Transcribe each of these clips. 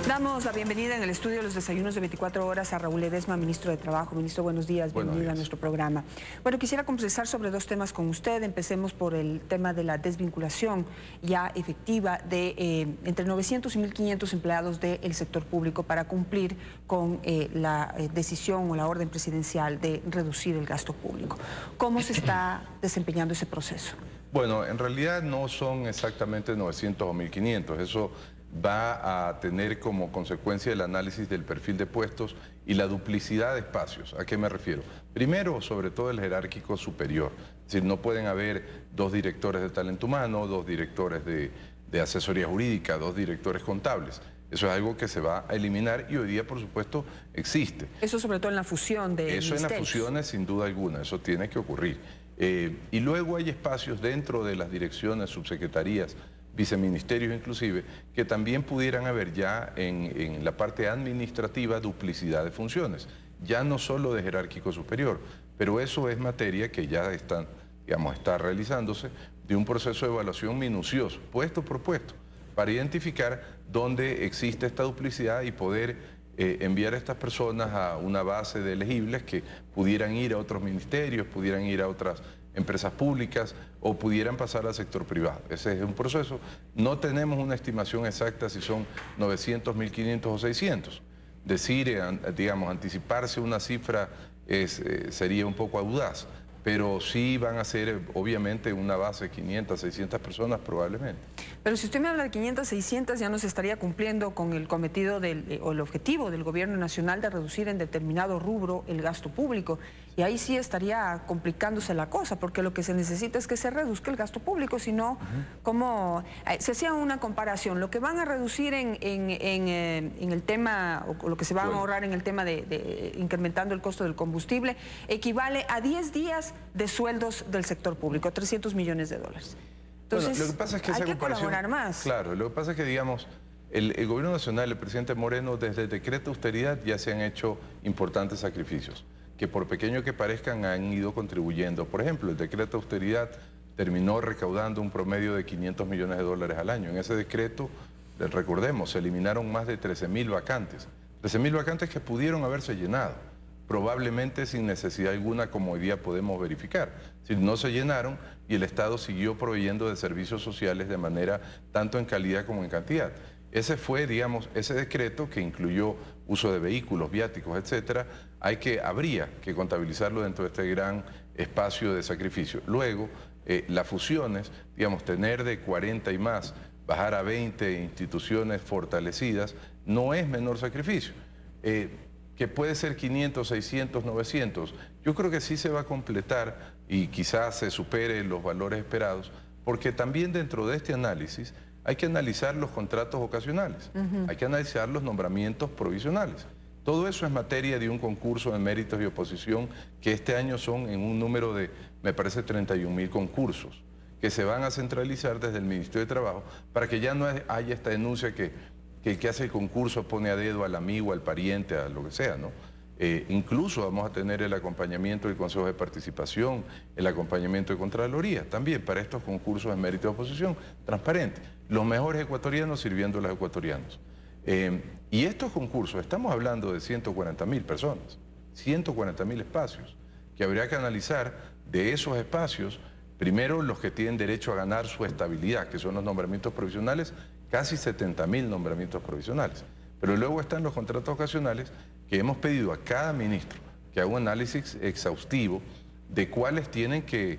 Damos la bienvenida en el estudio de los desayunos de 24 horas a Raúl Ledesma, ministro de Trabajo. Ministro, buenos días, bienvenido a nuestro programa. Bueno, quisiera conversar sobre dos temas con usted. Empecemos por el tema de la desvinculación ya efectiva de entre 900 y 1.500 empleados del sector público para cumplir con la decisión o la orden presidencial de reducir el gasto público. ¿Cómo se está desempeñando ese proceso? Bueno, en realidad no son exactamente 900 o 1.500, eso va a tener como consecuencia el análisis del perfil de puestos y la duplicidad de espacios. ¿A qué me refiero? Primero, sobre todo el jerárquico superior. Es decir, no pueden haber dos directores de talento humano, dos directores de asesoría jurídica, dos directores contables. Eso es algo que se va a eliminar y hoy día, por supuesto, existe. Eso sobre todo en la fusión de Eso en las fusiones, sin duda alguna, eso tiene que ocurrir. Y luego hay espacios dentro de las direcciones, subsecretarías, viceministerios inclusive, que también pudieran haber ya en la parte administrativa duplicidad de funciones, ya no solo de jerárquico superior, pero eso es materia que ya está realizándose de un proceso de evaluación minucioso, puesto por puesto, para identificar dónde existe esta duplicidad y poder enviar a estas personas a una base de elegibles que pudieran ir a otros ministerios, pudieran ir a otras empresas públicas o pudieran pasar al sector privado. Ese es un proceso. No tenemos una estimación exacta si son 900, 1.500 o 600. Decir, digamos, anticiparse una cifra sería un poco audaz, pero sí van a ser obviamente una base de 500, 600 personas probablemente. Pero si usted me habla de 500, 600, ya no se estaría cumpliendo con el cometido o el objetivo del gobierno nacional de reducir en determinado rubro el gasto público. Y ahí sí estaría complicándose la cosa, porque lo que se necesita es que se reduzca el gasto público, si no, como se hacía una comparación, lo que van a reducir en el tema, o lo que se va a ahorrar en el tema de incrementando el costo del combustible, equivale a 10 días de sueldos del sector público, 300 millones de dólares. Entonces, bueno, lo que pasa es que hay que colaborar más. Claro, lo que pasa es que, digamos, el gobierno nacional, el presidente Moreno, desde el decreto de austeridad ya se han hecho importantes sacrificios, que por pequeño que parezcan han ido contribuyendo. Por ejemplo, el decreto de austeridad terminó recaudando un promedio de 500 millones de dólares al año. En ese decreto, recordemos, se eliminaron más de 13.000 vacantes. 13.000 vacantes que pudieron haberse llenado, probablemente sin necesidad alguna, como hoy día podemos verificar. Si no se llenaron y el Estado siguió proveyendo de servicios sociales de manera tanto en calidad como en cantidad. Ese fue, digamos, ese decreto que incluyó uso de vehículos, viáticos, etcétera, habría que contabilizarlo dentro de este gran espacio de sacrificio. Luego, las fusiones, digamos, tener de 40 y más, bajar a 20 instituciones fortalecidas, no es menor sacrificio. Que puede ser 500, 600, 900, yo creo que sí se va a completar y quizás se supere los valores esperados, porque también dentro de este análisis hay que analizar los contratos ocasionales, hay que analizar los nombramientos provisionales. Todo eso es materia de un concurso de méritos y oposición que este año son en un número de, me parece, 31.000 concursos, que se van a centralizar desde el Ministerio de Trabajo para que ya no haya esta denuncia que el que hace el concurso pone a dedo al amigo, al pariente, a lo que sea, ¿no? Incluso vamos a tener el acompañamiento del Consejo de Participación, el acompañamiento de Contraloría, también para estos concursos de mérito de oposición, transparente. Los mejores ecuatorianos sirviendo a los ecuatorianos. Y estos concursos, estamos hablando de 140.000 personas, 140.000 espacios, que habría que analizar de esos espacios, primero los que tienen derecho a ganar su estabilidad, que son los nombramientos provisionales, casi 70.000 nombramientos provisionales. Pero luego están los contratos ocasionales que hemos pedido a cada ministro que haga un análisis exhaustivo de cuáles tienen que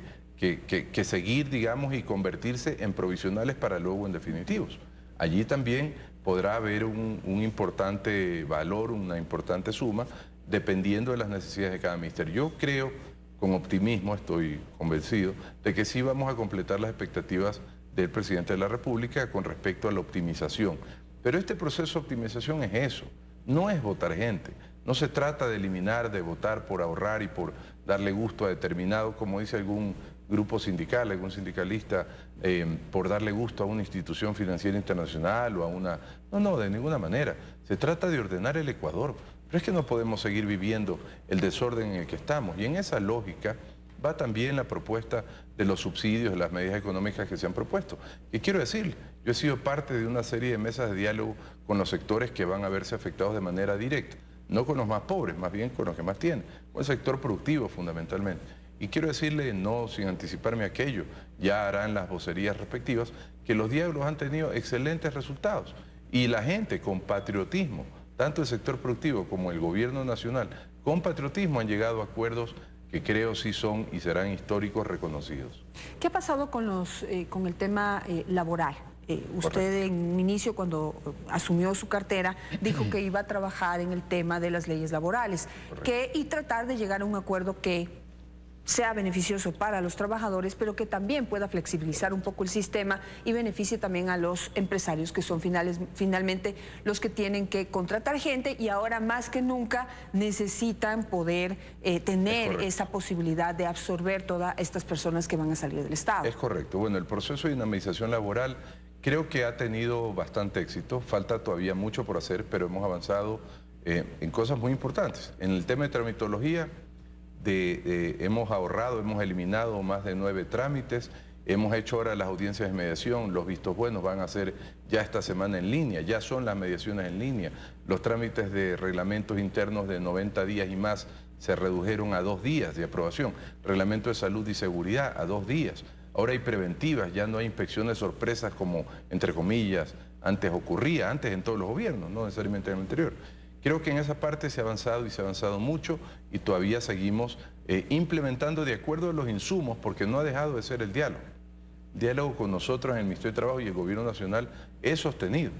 seguir, digamos, y convertirse en provisionales para luego en definitivos. Allí también podrá haber un importante valor, una importante suma, dependiendo de las necesidades de cada ministerio. Yo creo, con optimismo, estoy convencido, de que sí vamos a completar las expectativas del presidente de la República con respecto a la optimización. Pero este proceso de optimización es eso, no es votar gente. No se trata de eliminar, de votar por ahorrar y por darle gusto a determinado, como dice algún grupo sindical, algún sindicalista, por darle gusto a una institución financiera internacional o a una... No, de ninguna manera. Se trata de ordenar el Ecuador. Pero es que no podemos seguir viviendo el desorden en el que estamos. Y en esa lógica va también la propuesta de los subsidios, de las medidas económicas que se han propuesto. Y quiero decir, yo he sido parte de una serie de mesas de diálogo con los sectores que van a verse afectados de manera directa. No con los más pobres, más bien con los que más tienen, con el sector productivo fundamentalmente. Y quiero decirle, no sin anticiparme aquello, ya harán las vocerías respectivas, que los diálogos han tenido excelentes resultados. Y la gente con patriotismo, tanto el sector productivo como el gobierno nacional, con patriotismo han llegado a acuerdos que creo sí son y serán históricos reconocidos. ¿Qué ha pasado con el tema laboral? Usted en un inicio, cuando asumió su cartera, dijo que iba a trabajar en el tema de las leyes laborales y tratar de llegar a un acuerdo que sea beneficioso para los trabajadores, pero que también pueda flexibilizar un poco el sistema y beneficie también a los empresarios, que son finalmente los que tienen que contratar gente y ahora más que nunca necesitan poder tener esa posibilidad de absorber todas estas personas que van a salir del Estado. Es correcto. Bueno, el proceso de dinamización laboral creo que ha tenido bastante éxito. Falta todavía mucho por hacer, pero hemos avanzado en cosas muy importantes. En el tema de tramitología, hemos ahorrado, hemos eliminado más de 9 trámites, hemos hecho ahora las audiencias de mediación, los vistos buenos van a ser ya esta semana en línea, ya son las mediaciones en línea, los trámites de reglamentos internos de 90 días y más se redujeron a 2 días de aprobación, reglamento de salud y seguridad a 2 días, ahora hay preventivas, ya no hay inspecciones sorpresas como, entre comillas, antes ocurría, antes en todos los gobiernos, no necesariamente en el anterior. Creo que en esa parte se ha avanzado y se ha avanzado mucho y todavía seguimos implementando de acuerdo a los insumos porque no ha dejado de ser el diálogo. Diálogo con nosotros en el Ministerio de Trabajo y el Gobierno Nacional es sostenido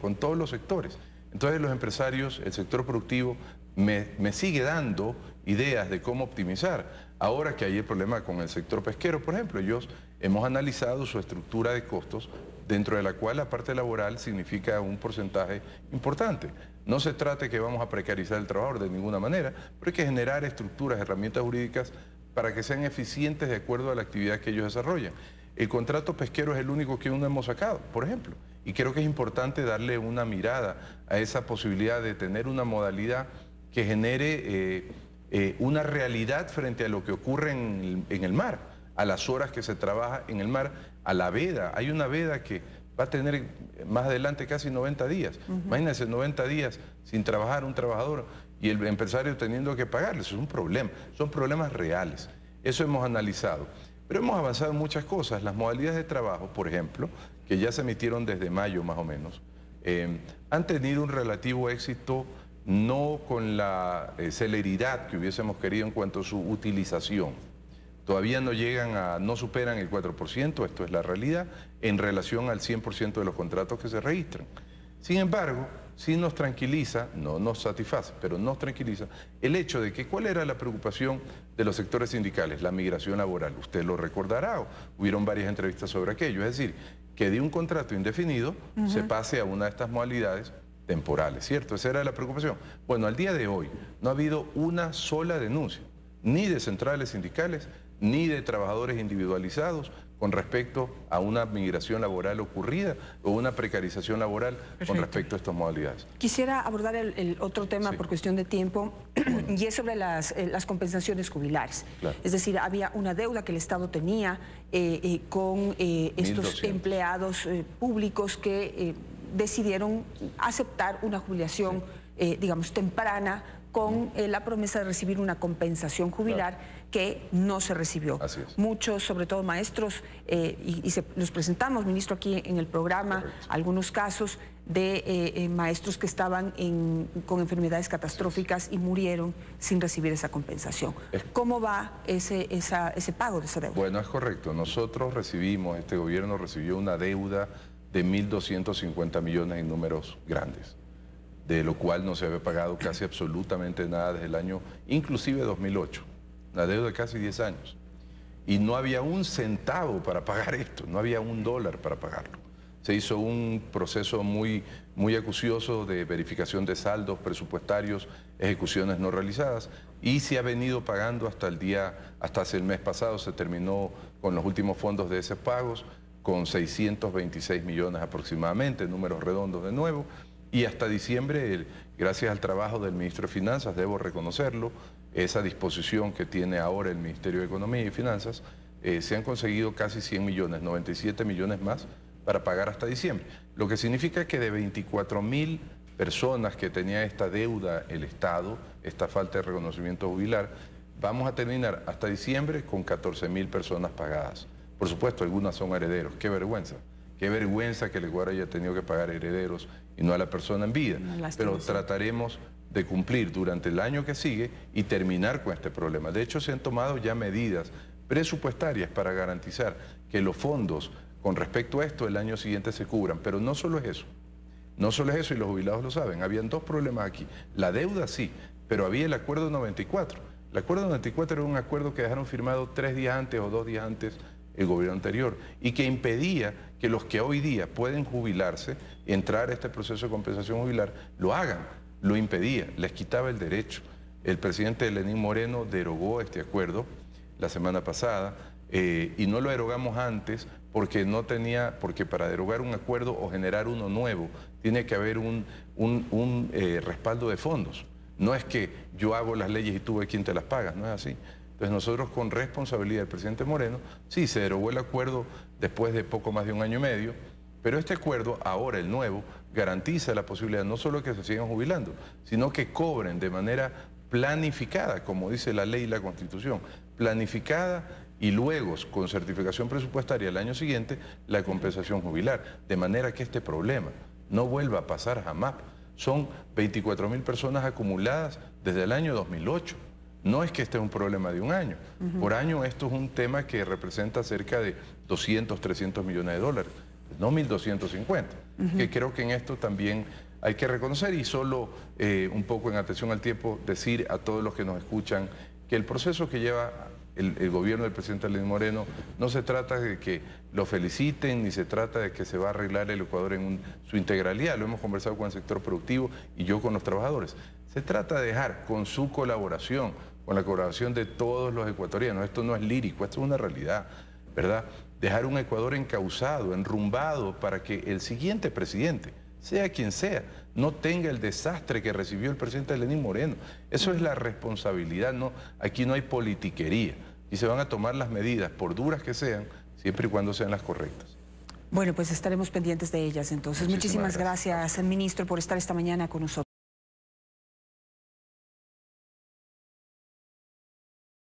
con todos los sectores. Entonces los empresarios, el sector productivo me sigue dando ideas de cómo optimizar. Ahora que hay el problema con el sector pesquero, por ejemplo, ellos hemos analizado su estructura de costos, dentro de la cual la parte laboral significa un porcentaje importante. No se trata de que vamos a precarizar el trabajador de ninguna manera, pero hay que generar estructuras, herramientas jurídicas para que sean eficientes de acuerdo a la actividad que ellos desarrollan. El contrato pesquero es el único que aún no hemos sacado, por ejemplo, y creo que es importante darle una mirada a esa posibilidad de tener una modalidad que genere una realidad frente a lo que ocurre en el mar, a las horas que se trabaja en el mar, a la veda. Hay una veda que va a tener más adelante casi 90 días. Imagínense 90 días sin trabajar un trabajador y el empresario teniendo que pagarle. Eso es un problema, son problemas reales. Eso hemos analizado. Pero hemos avanzado en muchas cosas. Las modalidades de trabajo, por ejemplo, que ya se emitieron desde mayo más o menos, han tenido un relativo éxito, no con la celeridad que hubiésemos querido en cuanto a su utilización. Todavía no superan el 4%, esto es la realidad, en relación al 100% de los contratos que se registran. Sin embargo, sí nos tranquiliza, no nos satisface, pero nos tranquiliza el hecho de que ¿cuál era la preocupación de los sectores sindicales? La migración laboral. Usted lo recordará, hubieron varias entrevistas sobre aquello, es decir, que de un contrato indefinido se pase a una de estas modalidades temporales, ¿cierto? Esa era la preocupación. Bueno, al día de hoy no ha habido una sola denuncia, ni de centrales sindicales, ni de trabajadores individualizados con respecto a una migración laboral ocurrida o una precarización laboral con respecto a estas modalidades. Quisiera abordar el otro tema por cuestión de tiempo y es sobre las compensaciones jubilares. Claro. Es decir, había una deuda que el Estado tenía con estos 1.200 empleados públicos que decidieron aceptar una jubilación, digamos, temprana, con la promesa de recibir una compensación jubilar que no se recibió. Muchos, sobre todo maestros, los presentamos, ministro, aquí en el programa, algunos casos de maestros que estaban con enfermedades catastróficas y murieron sin recibir esa compensación. ¿Cómo va ese pago de esa deuda? Bueno, es correcto. Nosotros recibimos, este gobierno recibió una deuda de 1.250 millones en números grandes, de lo cual no se había pagado casi absolutamente nada desde el año, inclusive 2008, una deuda de casi 10 años. Y no había un centavo para pagar esto, no había $1 para pagarlo. Se hizo un proceso muy acucioso de verificación de saldos presupuestarios, ejecuciones no realizadas, y se ha venido pagando hasta hace el mes pasado, se terminó con los últimos fondos de esos pagos, con 626 millones aproximadamente, números redondos de nuevo, Y hasta diciembre, gracias al trabajo del ministro de Finanzas, debo reconocerlo, esa disposición que tiene ahora el Ministerio de Economía y Finanzas, se han conseguido casi 100 millones, 97 millones más para pagar hasta diciembre. Lo que significa que de 24.000 personas que tenía esta deuda el Estado, esta falta de reconocimiento jubilar, vamos a terminar hasta diciembre con 14.000 personas pagadas. Por supuesto, algunas son herederos. ¡Qué vergüenza! Qué vergüenza que el Ecuador haya tenido que pagar herederos y no a la persona en vida. Pero trataremos de cumplir durante el año que sigue y terminar con este problema. De hecho, se han tomado ya medidas presupuestarias para garantizar que los fondos con respecto a esto el año siguiente se cubran. Pero no solo es eso. No solo es eso, y los jubilados lo saben. Habían dos problemas aquí. La deuda sí, pero había el acuerdo 94. El acuerdo 94 era un acuerdo que dejaron firmado 3 días antes o 2 días antes el gobierno anterior y que impedía que los que hoy día pueden jubilarse, entrar a este proceso de compensación jubilar, lo hagan. Lo impedía, les quitaba el derecho. El presidente Lenín Moreno derogó este acuerdo la semana pasada y no lo derogamos antes porque para derogar un acuerdo o generar uno nuevo tiene que haber un respaldo de fondos. No es que yo hago las leyes y tú ves quién te las pagas, no es así. Entonces nosotros con responsabilidad del presidente Moreno, sí, se derogó el acuerdo después de poco más de 1 año y medio, pero este acuerdo, ahora el nuevo, garantiza la posibilidad no solo de que se sigan jubilando, sino que cobren de manera planificada, como dice la ley y la Constitución, planificada y luego con certificación presupuestaria el año siguiente la compensación jubilar, de manera que este problema no vuelva a pasar jamás. Son 24.000 personas acumuladas desde el año 2008. No es que este es un problema de un año. Por año esto es un tema que representa cerca de 200, 300 millones de dólares, no 1.250, que creo que en esto también hay que reconocer y solo un poco en atención al tiempo decir a todos los que nos escuchan que el proceso que lleva el gobierno del presidente Lenín Moreno no se trata de que lo feliciten ni se trata de que se va a arreglar el Ecuador en su integralidad. Lo hemos conversado con el sector productivo y yo con los trabajadores. Se trata de dejar con su colaboración, con la colaboración de todos los ecuatorianos. Esto no es lírico, esto es una realidad, ¿verdad? Dejar un Ecuador encauzado, enrumbado para que el siguiente presidente, sea quien sea, no tenga el desastre que recibió el presidente Lenín Moreno. Eso es la responsabilidad, no, aquí no hay politiquería. Y se van a tomar las medidas, por duras que sean, siempre y cuando sean las correctas. Bueno, pues estaremos pendientes de ellas entonces. Muchísimas gracias, ministro, por estar esta mañana con nosotros.